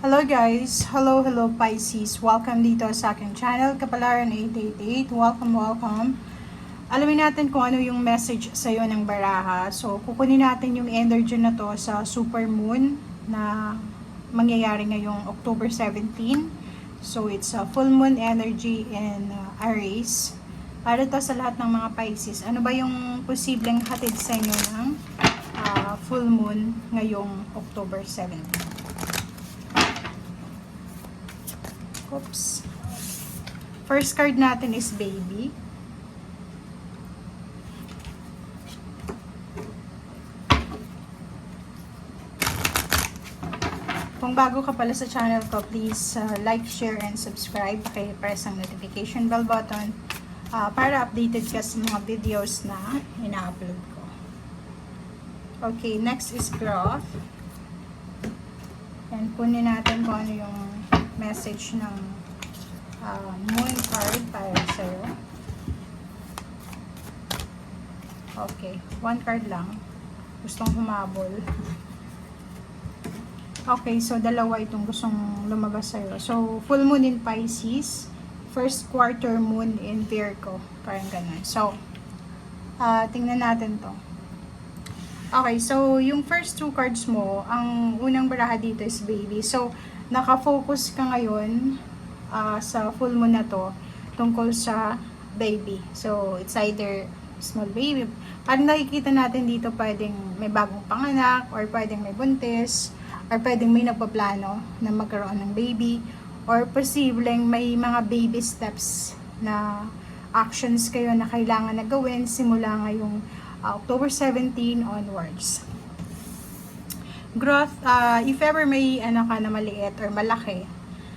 Hello guys! Hello Pisces! Welcome dito sa aking channel, Kapalaran 888. Welcome! Alamin natin kung ano yung message sa iyo ng baraha. So, kukunin natin yung energy na to sa super moon na mangyayari ngayong October 17. So, it's a full moon energy in Aries. Para to sa lahat ng mga Pisces. Ano ba yung posibleng hatid sa inyo ng full moon ngayong October 17? Oops. First card natin is baby. Kung bago ka pala sa channel ko, please like, share, and subscribe. Press ang notification bell button para updated ka sa mga videos na ina-upload ko. Okay, next is growth. And kunin natin kung ano yung message ng moon card para sa'yo. Okay, one card lang. Gustong humabol. Okay, so dalawa itong gustong lumabas sa'yo. So, full moon in Pisces, first quarter moon in Virgo. Parang ganun. So, tingnan natin to. Okay, so yung first two cards mo, ang unang baraha dito is baby. So, nakafocus ka ngayon sa full moon na to tungkol sa baby. So, it's either small baby. Parang nakikita natin dito pwedeng may bagong panganak, or pwedeng may buntis, or pwedeng may nagpaplano na magkaroon ng baby, or posibleng may mga baby steps na actions kayo na kailangan na gawin simula ngayong October 17 onwards. Growth, if ever may anak ka na maliit or malaki,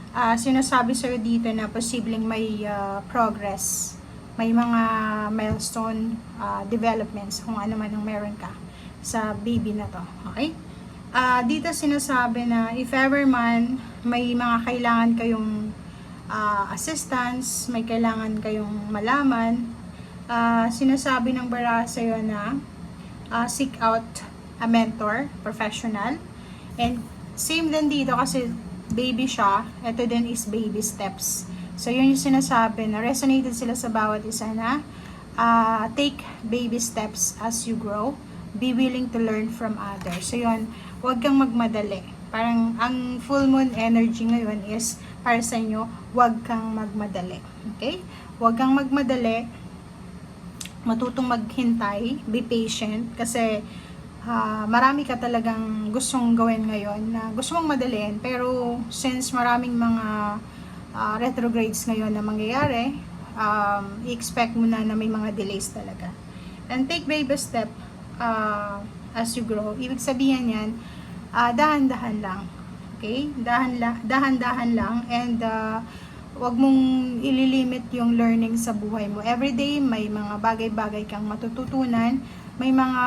sinasabi sa'yo dito na posibleng may progress, may mga milestone developments, kung ano man ang meron ka sa baby na to. Okay? Dito sinasabi na if ever man may mga kailangan kayong assistance, may kailangan kayong malaman, sinasabi ng baraha sa'yo na seek out a mentor, professional. And same din dito kasi baby siya, ito din is baby steps. So yun yung sinasabi na resonated sila sa bawat isa na take baby steps as you grow, be willing to learn from others. So yun, huwag kang magmadali. Parang ang full moon energy ngayon is para sa inyo, huwag kang magmadali. Okay? Huwag kang magmadali, matutong maghintay, be patient, kasi marami ka talagang gustong gawin ngayon na gusto mong madaliin, pero since maraming mga retrogrades ngayon na mangyayari, i-expect mo na may mga delays talaga. And take baby step as you grow. Ibig sabihin yan, dahan-dahan lang. Okay? Dahan-dahan lang, and wag mong ililimit yung learning sa buhay mo. Everyday may mga bagay-bagay kang matututunan, may mga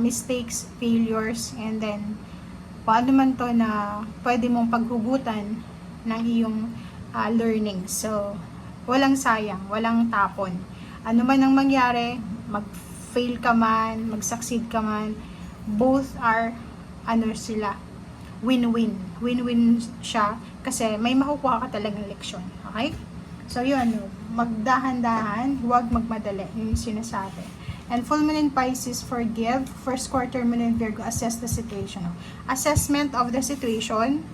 mistakes, failures, and then paano man to na pwede mong paghugutan ng iyong learning. So, walang sayang, walang tapon. Ano man ang mangyari, mag-fail ka man, mag-succeed ka man, both are sila, win-win. Win-win siya kasi may makukuha ka talagang leksyon. Okay? So, yun, magdahan-dahan, huwag magmadali. Yun yung sinasabi. And full moon in Pisces, forgive. First quarter moon in Virgo, assess the situation. Assessment of the situation,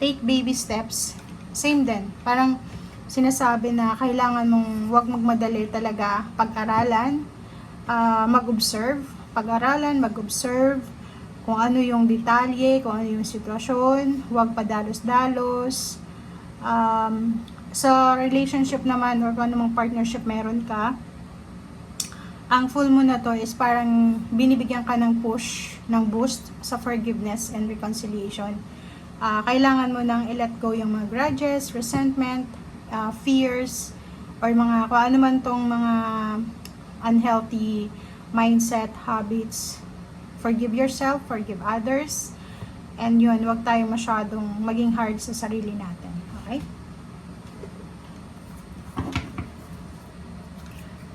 take baby steps. Same din. Parang sinasabi na kailangan mong huwag magmadali talaga, pag-aralan, mag-observe. Pag-aralan, mag-observe kung ano yung detalye, kung ano yung sitwasyon, huwag padalos-dalos. Sa relationship naman, or kung anumang partnership meron ka, ang full moon na to is parang binibigyan ka ng push, ng boost sa forgiveness and reconciliation. Kailangan mo nang i-let go yung mga grudges, resentment, fears, or mga kung ano man tong mga unhealthy mindset, habits. Forgive yourself, forgive others, and yun, wag tayo masyadong maging hard sa sarili natin. Okay?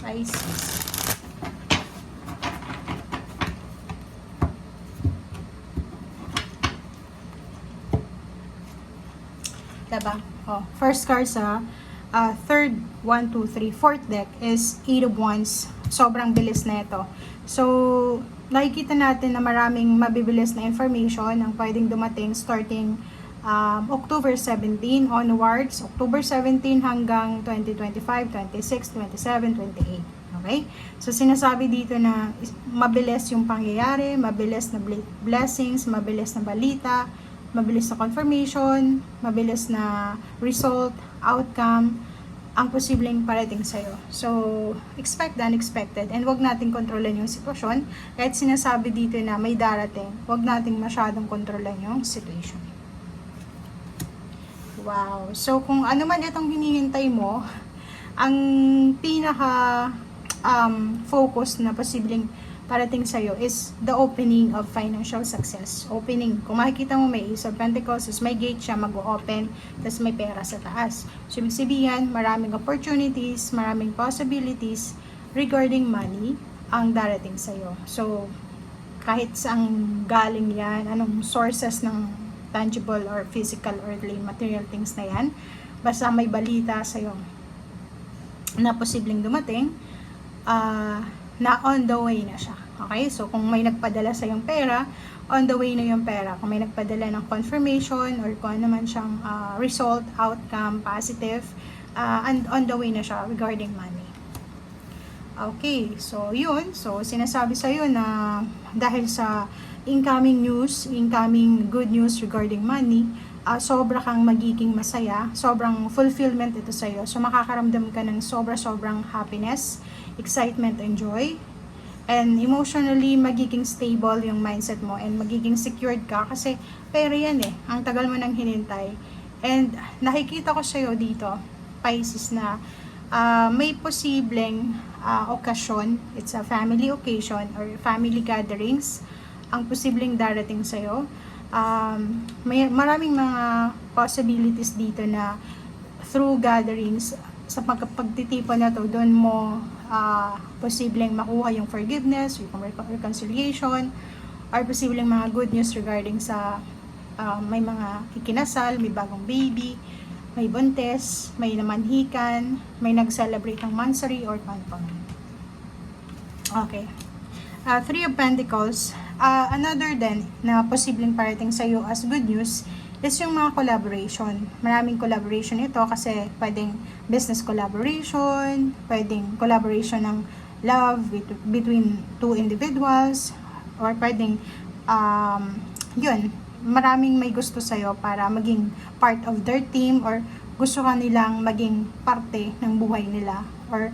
Pisces. Diba? Oh, first card sa third, 1, 2, 3, fourth deck is 8 of Wands. Sobrang bilis na ito. So, nakikita natin na maraming mabibilis na information ang pwedeng dumating starting October 17 onwards. October 17 hanggang 2025, 26, 27, 28. Okay? So, sinasabi dito na mabilis yung pangyayari, mabilis na blessings, mabilis na balita, mabilis na confirmation, mabilis na result, outcome, ang posibleng parating sa'yo. So, expect the unexpected and wag nating kontrolin yung sitwasyon. Kahit sinasabi dito na may darating, wag nating masyadong kontrolin yung situation. Wow! So, kung ano man itong hinihintay mo, ang pinaka focus na posibleng parating sa'yo is the opening of financial success. Opening. Kung makikita mo may Ace of Pentacles, may gate siya mag-open, tapos may pera sa taas. So, ibig sabihin, maraming opportunities, maraming possibilities regarding money ang darating sa'yo. So, kahit saang galing yan, anong sources ng tangible or physical or material things na yan, basta may balita sa'yo na posibleng dumating, na on the way na siya. Okay? So, kung may nagpadala sa yung pera, on the way na yung pera. Kung may nagpadala ng confirmation or kung ano man siyang result, outcome, positive, and on the way na siya regarding money. Okay. So, yun. So, sinasabi sa'yo na dahil sa incoming news, incoming good news regarding money, sobra kang magiging masaya, sobrang fulfillment ito sa'yo. So, makakaramdam ka ng sobrang happiness, excitement and joy, and emotionally magiging stable yung mindset mo and magiging secured ka kasi pera yan ang tagal mo nang hinintay. And nakikita ko sa'yo dito, Pisces, na may posibleng okasyon, it's a family occasion or family gatherings ang posibleng darating sa'yo. May maraming mga possibilities dito na through gatherings, sa pagtitipon na to, doon mo posibleng makuha yung forgiveness, yung reconciliation, or posibleng mga good news regarding sa may mga ikinasal, may bagong baby, may buntes, may namanhikan, may nag-celebrate ng mansary or paano. Okay. Three of Pentacles, another then na posibleng parating sa iyo as good news is yung mga collaboration. Maraming collaboration ito kasi pwedeng business collaboration, pwedeng collaboration ng love between two individuals, or pwedeng yun, maraming may gusto sa'yo para maging part of their team, or gusto ka nilang maging parte ng buhay nila, or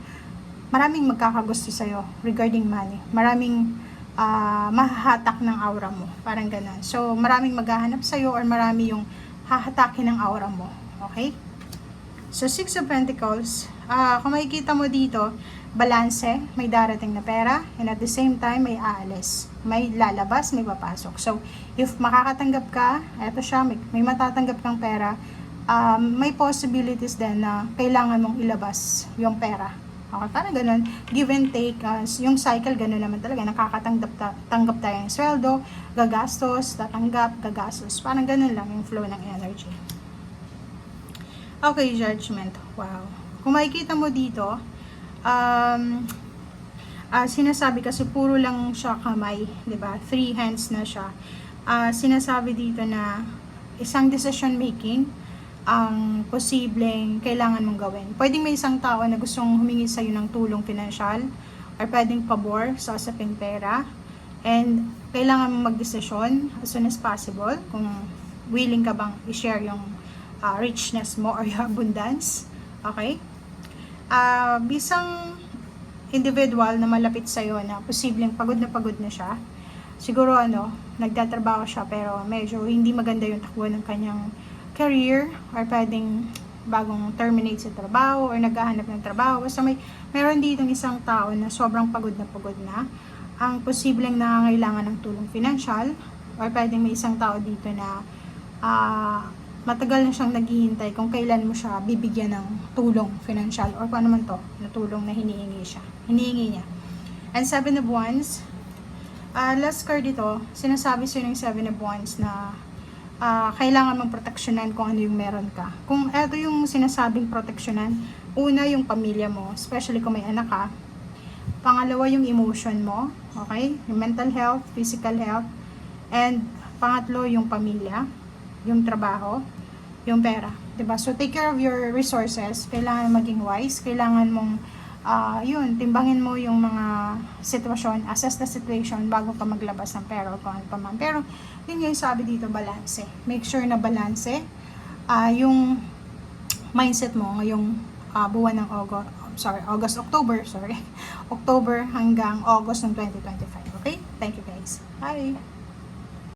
maraming magkakagusto sa'yo regarding money. Maraming mahahatak ng aura mo. Parang ganun. So, maraming maghahanap sa'yo or marami yung hahatakin ng aura mo. Okay? So, Six of Pentacles, kung makikita mo dito, balanse, may darating na pera, and at the same time, may aalis. May lalabas, may papasok. So, if makakatanggap ka, eto siya, may matatanggap kang pera, may possibilities din na kailangan mong ilabas yung pera. Okay, parang ganun, give and take, yung cycle ganun naman talaga, nakakatanggap tayo ng sweldo, gagastos, tatanggap, gagastos, parang ganun lang yung flow ng energy. Okay, Judgment, wow. Kung makikita mo dito, sinasabi kasi puro lang siya kamay, diba? 3 hands na siya. Sinasabi dito na isang decision making, ang posibleng kailangan mong gawin. Pwedeng may isang tao na gustong humingi sa'yo ng tulong pinansyal, or pwedeng pabor sa usaping pera, and kailangan mong magdesisyon as soon as possible kung willing ka bang i-share yung richness mo or your abundance. Okay? Bisang individual na malapit sa'yo na posibleng pagod na siya, siguro nagtatrabaho siya pero medyo hindi maganda yung takbo ng kanyang career, or pwedeng bagong terminate sa trabaho or naghahanap ng trabaho. Basta meron ditong isang tao na sobrang pagod na ang posibleng nangangailangan ng tulong financial, or pwedeng may isang tao dito na matagal na siyang naghihintay kung kailan mo siya bibigyan ng tulong financial or kung ano man to na tulong na hinihingi niya. And 7 of Wands, last card dito, sinasabi sa'yo ng 7 of Wands na kailangan mong proteksyonan kung ano yung meron ka. Kung ito yung sinasabing proteksyonan, una yung pamilya mo, especially kung may anak ka. Pangalawa yung emotion mo, okay? Yung mental health, physical health. And pangatlo yung pamilya, yung trabaho, yung pera. Diba? So take care of your resources. Kailangan maging wise. Kailangan mong timbangin mo yung mga sitwasyon, assess the situation bago ka maglabas ng pera o kung ano pa man. Pero yun yung sabi dito, balance. Make sure na balance yung mindset mo ngayong buwan ng October hanggang August ng 2025. Okay? Thank you guys. Bye!